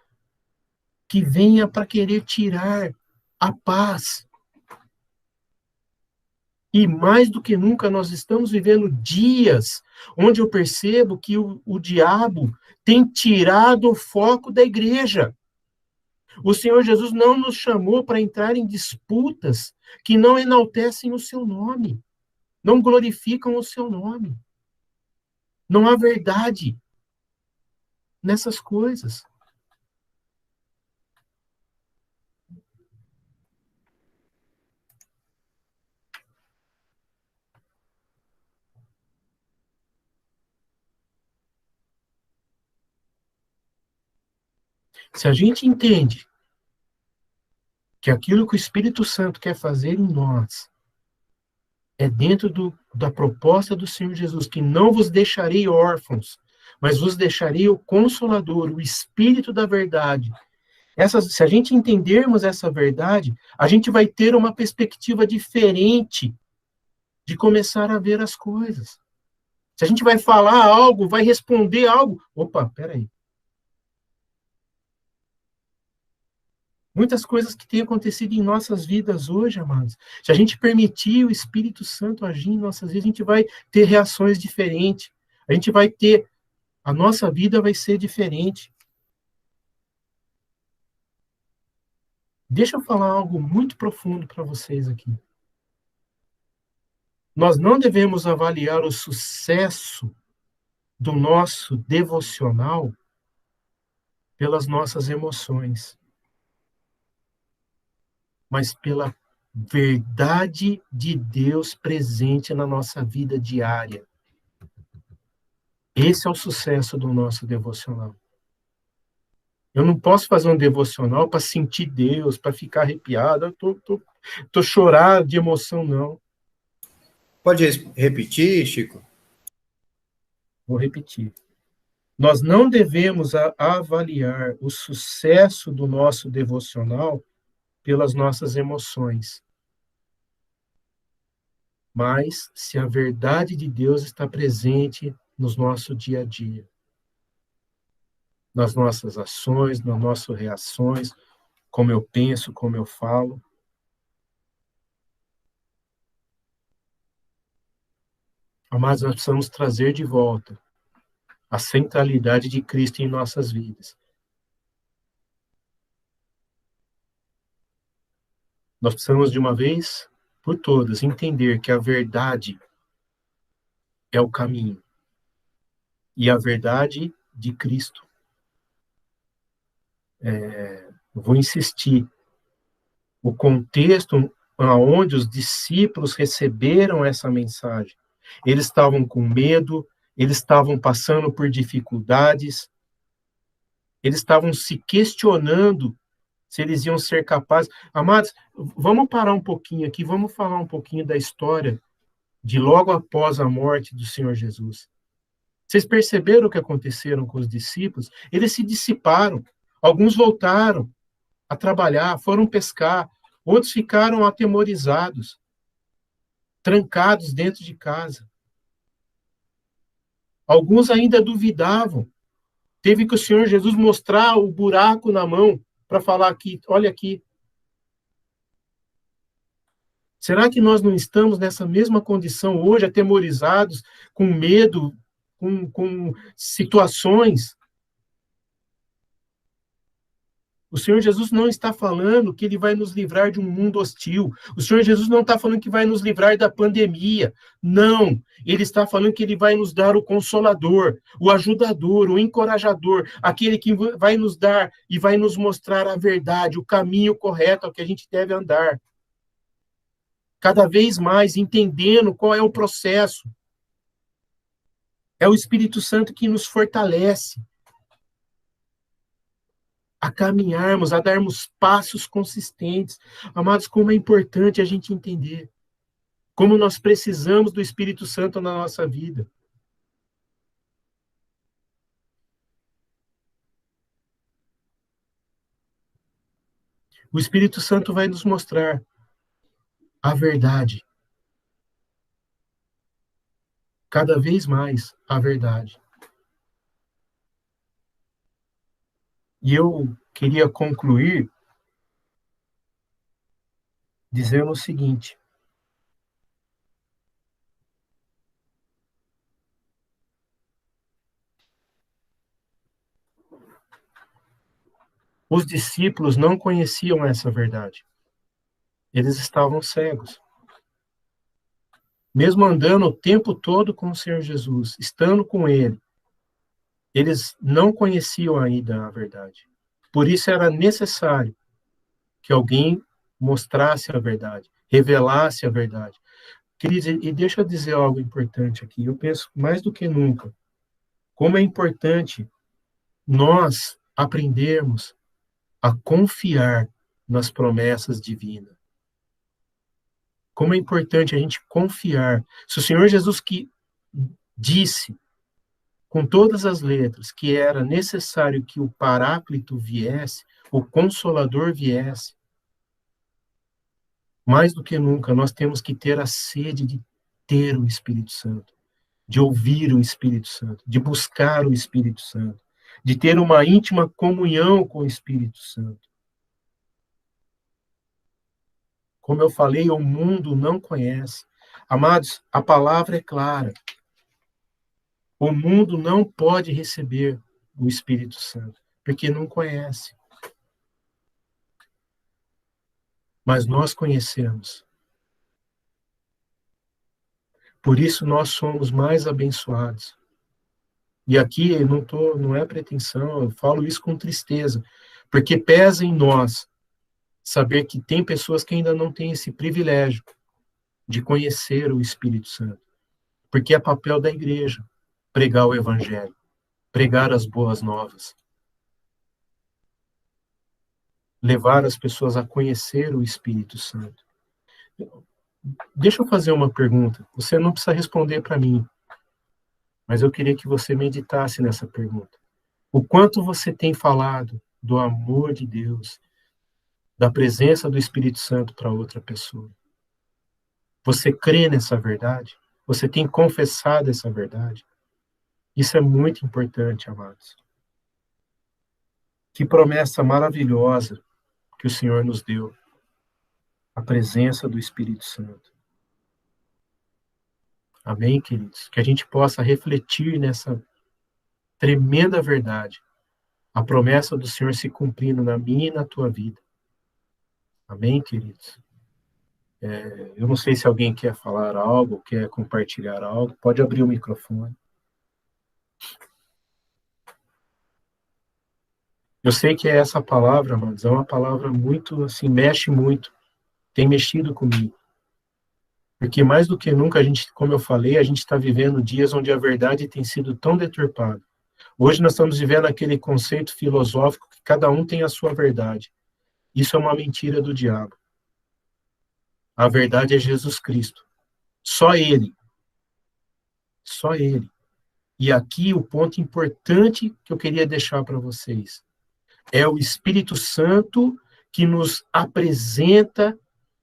B: que venha para querer tirar a paz. E mais do que nunca, nós estamos vivendo dias onde eu percebo que o diabo tem tirado o foco da igreja. O Senhor Jesus não nos chamou para entrar em disputas que não enaltecem o seu nome, não glorificam o seu nome. Não há verdade nessas coisas. Se a gente entende que aquilo que o Espírito Santo quer fazer em nós é dentro da proposta do Senhor Jesus, que não vos deixarei órfãos, mas vos deixarei o Consolador, o Espírito da verdade. Se a gente entendermos essa verdade, a gente vai ter uma perspectiva diferente de começar a ver as coisas. Se a gente vai falar algo, vai responder algo, opa, peraí. Muitas coisas que têm acontecido em nossas vidas hoje, amados. Se a gente permitir o Espírito Santo agir em nossas vidas, a gente vai ter reações diferentes. A nossa vida vai ser diferente. Deixa eu falar algo muito profundo para vocês aqui. Nós não devemos avaliar o sucesso do nosso devocional pelas nossas emoções, mas pela verdade de Deus presente na nossa vida diária. Esse é o sucesso do nosso devocional. Eu não posso fazer um devocional para sentir Deus, para ficar arrepiado, tô chorar de emoção, não.
A: Pode repetir, Chico?
B: Vou repetir. Nós não devemos avaliar o sucesso do nosso devocional pelas nossas emoções, mas se a verdade de Deus está presente no nosso dia a dia, nas nossas ações, nas nossas reações, como eu penso, como eu falo. Mas nós precisamos trazer de volta a centralidade de Cristo em nossas vidas. Nós precisamos, de uma vez por todas, entender que a verdade é o caminho. E a verdade de Cristo. Vou insistir. O contexto onde os discípulos receberam essa mensagem. Eles estavam com medo, eles estavam passando por dificuldades, eles estavam se questionando se eles iam ser capazes. Amados, vamos parar um pouquinho aqui, vamos falar um pouquinho da história de logo após a morte do Senhor Jesus. Vocês perceberam o que aconteceram com os discípulos? Eles se dissiparam. Alguns voltaram a trabalhar, foram pescar. Outros ficaram atemorizados, trancados dentro de casa. Alguns ainda duvidavam. Teve que o Senhor Jesus mostrar o buraco na mão para falar aqui, olha aqui. Será que nós não estamos nessa mesma condição hoje, atemorizados, com medo, com situações? O Senhor Jesus não está falando que ele vai nos livrar de um mundo hostil. O Senhor Jesus não está falando que vai nos livrar da pandemia. Não. Ele está falando que ele vai nos dar o consolador, o ajudador, o encorajador, aquele que vai nos dar e vai nos mostrar a verdade, o caminho correto ao que a gente deve andar. Cada vez mais entendendo qual é o processo. É o Espírito Santo que nos fortalece a caminharmos, a darmos passos consistentes. Amados, como é importante a gente entender como nós precisamos do Espírito Santo na nossa vida. O Espírito Santo vai nos mostrar a verdade. Cada vez mais a verdade. E eu queria concluir dizendo o seguinte: os discípulos não conheciam essa verdade. Eles estavam cegos. Mesmo andando o tempo todo com o Senhor Jesus, estando com Ele, eles não conheciam ainda a verdade. Por isso era necessário que alguém mostrasse a verdade, revelasse a verdade. Queridos, e deixa eu dizer algo importante aqui. Eu penso mais do que nunca como é importante nós aprendermos a confiar nas promessas divinas. Como é importante a gente confiar. Se o Senhor Jesus que disse com todas as letras que era necessário que o Paráclito viesse, o Consolador viesse, mais do que nunca nós temos que ter a sede de ter o Espírito Santo, de ouvir o Espírito Santo, de buscar o Espírito Santo, de ter uma íntima comunhão com o Espírito Santo. Como eu falei, o mundo não conhece. Amados, a palavra é clara. O mundo não pode receber o Espírito Santo, porque não conhece. mas nós conhecemos. Por isso nós somos mais abençoados. E aqui não é pretensão, eu falo isso com tristeza, porque pesa em nós saber que tem pessoas que ainda não têm esse privilégio de conhecer o Espírito Santo. Porque é papel da igreja pregar o evangelho, pregar as boas novas, levar as pessoas a conhecer o Espírito Santo. Deixa eu fazer uma pergunta. Você não precisa responder para mim, mas eu queria que você meditasse nessa pergunta. O quanto você tem falado do amor de Deus, da presença do Espírito Santo para outra pessoa? Você crê nessa verdade? Você tem confessado essa verdade? Isso é muito importante, amados. Que promessa maravilhosa que o Senhor nos deu, a presença do Espírito Santo. Amém, queridos? Que a gente possa refletir nessa tremenda verdade, a promessa do Senhor se cumprindo na minha e na tua vida. Amém, queridos? Eu não sei se alguém quer falar algo, quer compartilhar algo, pode abrir o microfone. Eu sei que essa palavra, amados, é uma palavra muito, assim, mexe muito, tem mexido comigo. Porque mais do que nunca, como eu falei, a gente está vivendo dias onde a verdade tem sido tão deturpada. Hoje nós estamos vivendo aquele conceito filosófico que cada um tem a sua verdade. Isso é uma mentira do diabo. A verdade é Jesus Cristo. Só Ele. Só Ele. E aqui o ponto importante que eu queria deixar para vocês é o Espírito Santo que nos apresenta,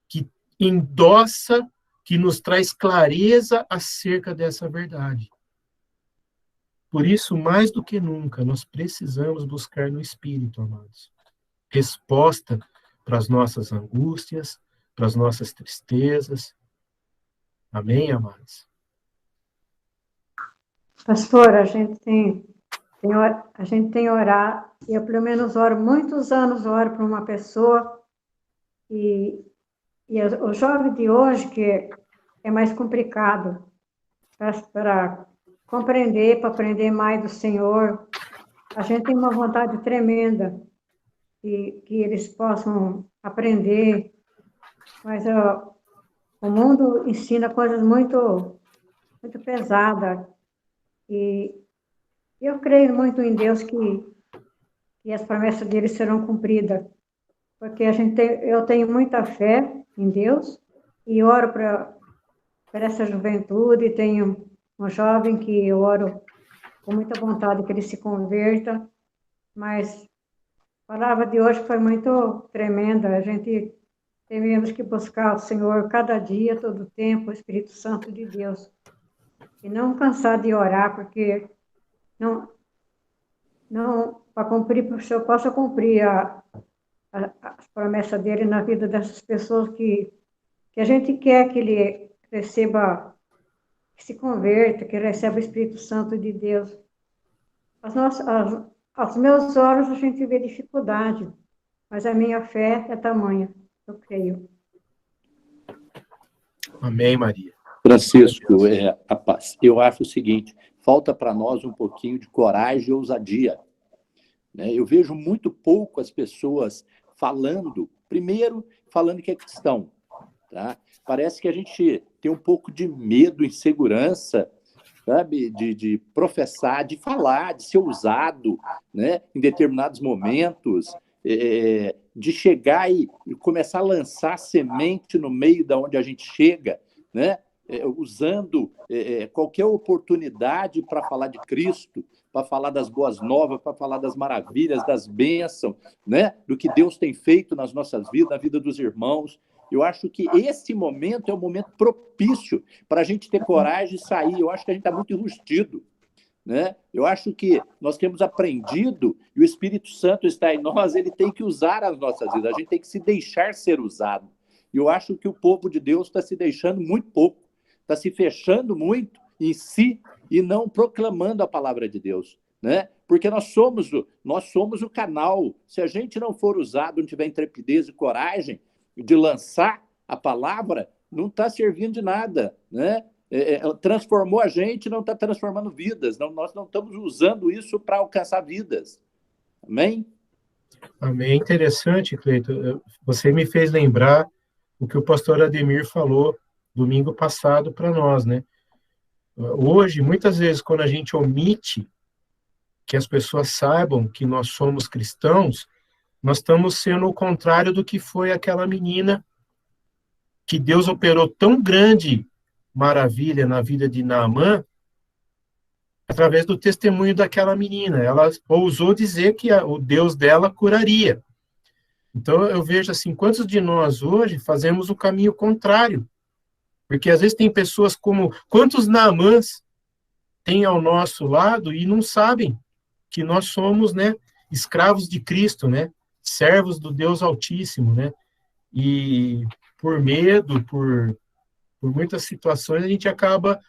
B: que endossa, que nos traz clareza acerca dessa verdade. Por isso, mais do que nunca, nós precisamos buscar no Espírito, amados, resposta para as nossas angústias, para as nossas tristezas. Amém, amados?
C: Pastor, a gente tem orado, eu pelo menos oro muitos anos, oro para uma pessoa, e o jovem de hoje, que é mais complicado para compreender, para aprender mais do Senhor, a gente tem uma vontade tremenda que eles possam aprender, mas o mundo ensina coisas muito, muito pesadas, e eu creio muito em Deus que as promessas dele serão cumpridas, porque eu tenho muita fé em Deus e oro para essa juventude. Tenho um jovem que eu oro com muita vontade que ele se converta, mas a palavra de hoje foi muito tremenda. A gente temos que buscar o Senhor cada dia, todo tempo, o Espírito Santo de Deus, e não cansar de orar, porque não para cumprir, para que o Senhor possa cumprir as promessas dele na vida dessas pessoas que a gente quer que ele receba, que se converta, que receba o Espírito Santo de Deus. Aos meus olhos a gente vê dificuldade, mas a minha fé é tamanha, eu creio.
B: Amém, Maria.
D: Francisco, eu acho o seguinte, falta para nós um pouquinho de coragem e ousadia. Né? Eu vejo muito pouco as pessoas falando que é cristão. Tá? Parece que a gente tem um pouco de medo, insegurança, sabe? De professar, de falar, de ser usado, né? Em determinados momentos, de chegar e começar a lançar semente no meio da onde a gente chega, né? Usando qualquer oportunidade para falar de Cristo, para falar das boas novas, para falar das maravilhas, das bênçãos, né? Do que Deus tem feito nas nossas vidas, na vida dos irmãos. Eu acho que esse momento é um momento propício para a gente ter coragem de sair. Eu acho que a gente está muito enrustido, né? Eu acho que nós temos aprendido e o Espírito Santo está em nós, ele tem que usar as nossas vidas, a gente tem que se deixar ser usado. E eu acho que o povo de Deus está se deixando muito pouco, está se fechando muito em si e não proclamando a palavra de Deus, né? Porque nós somos o canal. Se a gente não for usado, não tiver intrepidez e coragem, de lançar a palavra, não está servindo de nada, né? Transformou a gente, não está transformando vidas. Não, nós não estamos usando isso para alcançar vidas. Amém?
B: Amém. Interessante, Cleiton. Você me fez lembrar o que o pastor Ademir falou domingo passado para nós, né? Hoje, muitas vezes, quando a gente omite que as pessoas saibam que nós somos cristãos, nós estamos sendo o contrário do que foi aquela menina que Deus operou tão grande maravilha na vida de Naamã, através do testemunho daquela menina. Ela ousou dizer que o Deus dela curaria. Então, eu vejo assim, quantos de nós hoje fazemos o caminho contrário? Porque às vezes tem pessoas como... Quantos Naamãs tem ao nosso lado e não sabem que nós somos, né, escravos de Cristo, né, servos do Deus Altíssimo, né, e por medo, por muitas situações, a gente acaba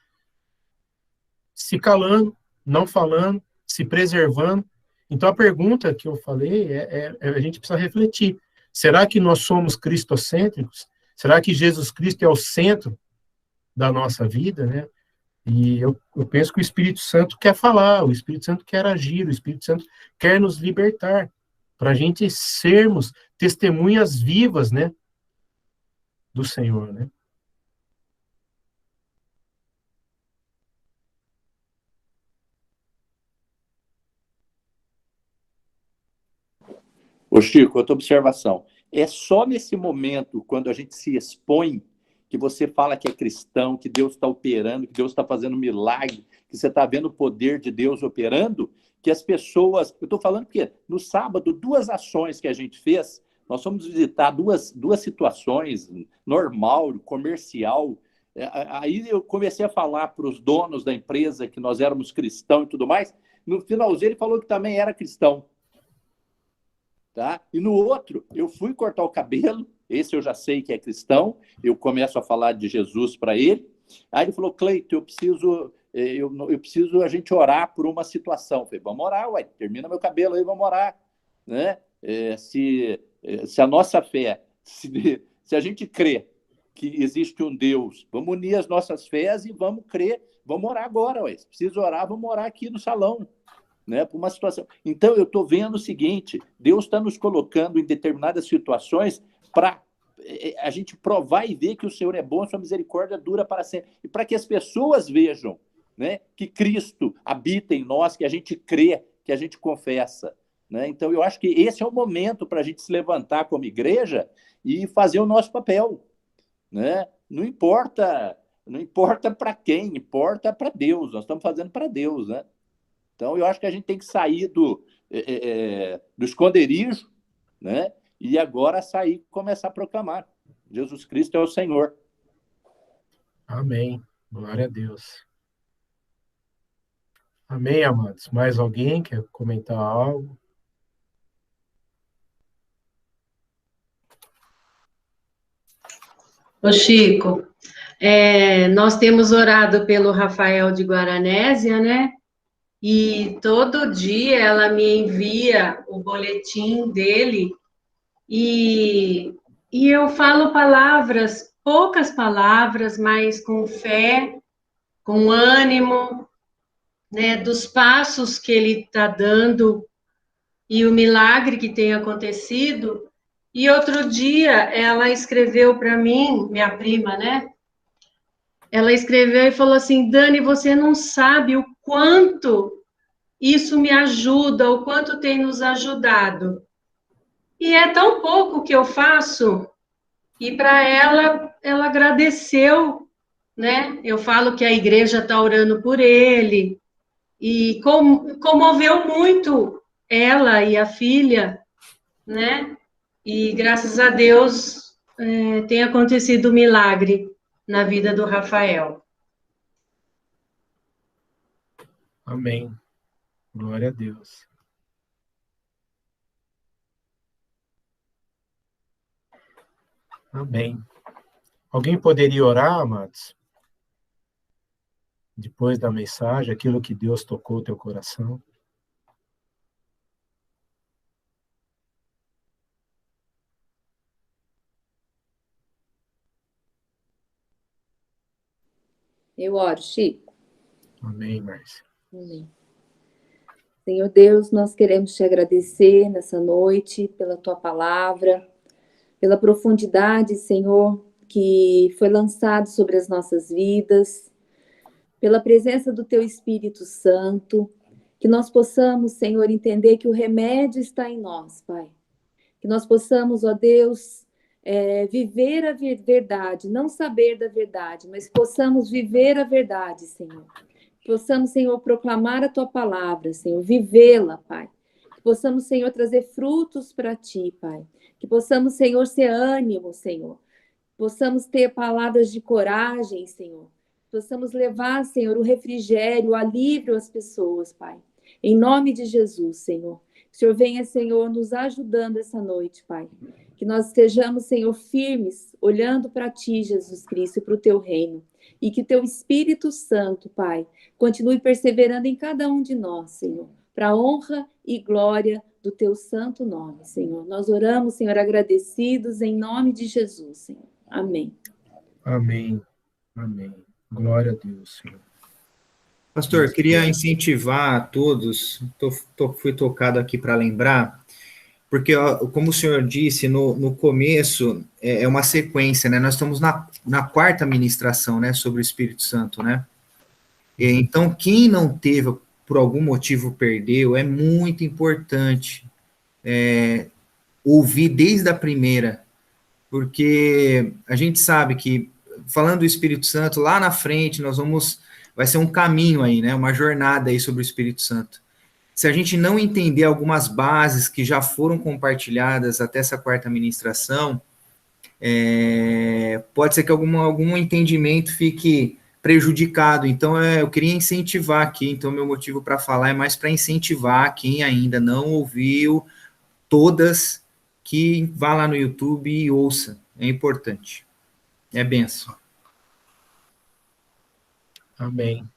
B: se calando, não falando, se preservando. Então, a pergunta que eu falei a gente precisa refletir. Será que nós somos cristocêntricos? Será que Jesus Cristo é o centro da nossa vida, né? E eu penso que o Espírito Santo quer falar, o Espírito Santo quer agir, o Espírito Santo quer nos libertar, para a gente sermos testemunhas vivas, né, do Senhor, né?
D: Ô Chico, outra observação. É só nesse momento, quando a gente se expõe, que você fala que é cristão, que Deus está operando, que Deus está fazendo milagre, que você está vendo o poder de Deus operando, que as pessoas... Eu estou falando que no sábado, 2 ações que a gente fez, nós fomos visitar duas situações, normal, comercial. Aí eu comecei a falar para os donos da empresa que nós éramos cristãos e tudo mais. No finalzinho ele falou que também era cristão. Tá? E no outro, eu fui cortar o cabelo, esse eu já sei que é cristão, eu começo a falar de Jesus para ele. Aí ele falou, Cleiton, eu preciso a gente orar por uma situação. Eu falei, vamos orar, ué, termina meu cabelo aí, vamos orar. Né? Se a nossa fé, se a gente crê que existe um Deus, vamos unir as nossas fés e vamos crer, vamos orar agora, ué. Se precisa orar, vamos orar aqui no salão. Né, por uma situação. Então, eu estou vendo o seguinte, Deus está nos colocando em determinadas situações para a gente provar e ver que o Senhor é bom, a sua misericórdia dura para sempre. E para que as pessoas vejam, né, que Cristo habita em nós, que a gente crê, que a gente confessa. Né? Então, eu acho que esse é o momento para a gente se levantar como igreja e fazer o nosso papel. Né? Não importa para quem, importa para Deus. Nós estamos fazendo para Deus, né? Então, eu acho que a gente tem que sair do esconderijo, né? E agora sair e começar a proclamar. Jesus Cristo é o Senhor.
B: Amém. Glória a Deus. Amém, amados. Mais alguém quer comentar algo?
E: Ô Chico, nós temos orado pelo Rafael de Guaranésia, né? E todo dia ela me envia o boletim dele e eu falo palavras, poucas palavras, mas com fé, com ânimo, né, dos passos que ele está dando e o milagre que tem acontecido. E outro dia ela escreveu para mim, minha prima, né? Ela escreveu e falou assim, Dani, você não sabe o quanto isso me ajuda, o quanto tem nos ajudado. E é tão pouco que eu faço, e para ela agradeceu, né? Eu falo que a igreja está orando por ele, e comoveu muito ela e a filha, né? E graças a Deus tem acontecido um milagre na vida do Rafael.
B: Amém. Glória a Deus. Amém. Alguém poderia orar, amados? Depois da mensagem, aquilo que Deus tocou o teu coração?
F: Eu oro, Chico.
B: Amém, Márcia.
F: Amém. Senhor Deus, nós queremos te agradecer nessa noite pela tua palavra, pela profundidade, Senhor, que foi lançado sobre as nossas vidas, pela presença do teu Espírito Santo, que nós possamos, Senhor, entender que o remédio está em nós, Pai. Que nós possamos, ó Deus, viver a verdade, não saber da verdade, mas possamos viver a verdade, Senhor. Possamos, Senhor, proclamar a tua palavra, Senhor, vivê-la, Pai. Que possamos, Senhor, trazer frutos para ti, Pai. Que possamos, Senhor, ser ânimo, Senhor. Possamos ter palavras de coragem, Senhor. Possamos levar, Senhor, o refrigério, o alívio às pessoas, Pai. Em nome de Jesus, Senhor. Que o Senhor venha, Senhor, nos ajudando essa noite, Pai. Que nós estejamos, Senhor, firmes, olhando para ti, Jesus Cristo, e para o teu reino. E que teu Espírito Santo, Pai, continue perseverando em cada um de nós, Senhor, para a honra e glória do teu santo nome, Senhor. Nós oramos, Senhor, agradecidos em nome de Jesus, Senhor. Amém.
B: Amém. Amém. Glória a Deus, Senhor.
A: Pastor, queria incentivar a todos, fui tocado aqui para lembrar, porque, como o senhor disse, no começo, é uma sequência, né? Nós estamos na quarta ministração, né, sobre o Espírito Santo, né? Então, quem não teve, por algum motivo perdeu, é muito importante ouvir desde a primeira, porque a gente sabe que, falando do Espírito Santo, lá na frente, vai ser um caminho aí, né? Uma jornada aí sobre o Espírito Santo. Se a gente não entender algumas bases que já foram compartilhadas até essa quarta ministração, pode ser que algum entendimento fique prejudicado. Então, eu queria incentivar aqui. Então, meu motivo para falar é mais para incentivar quem ainda não ouviu todas, que vá lá no YouTube e ouça. É importante. É bênção.
B: Amém.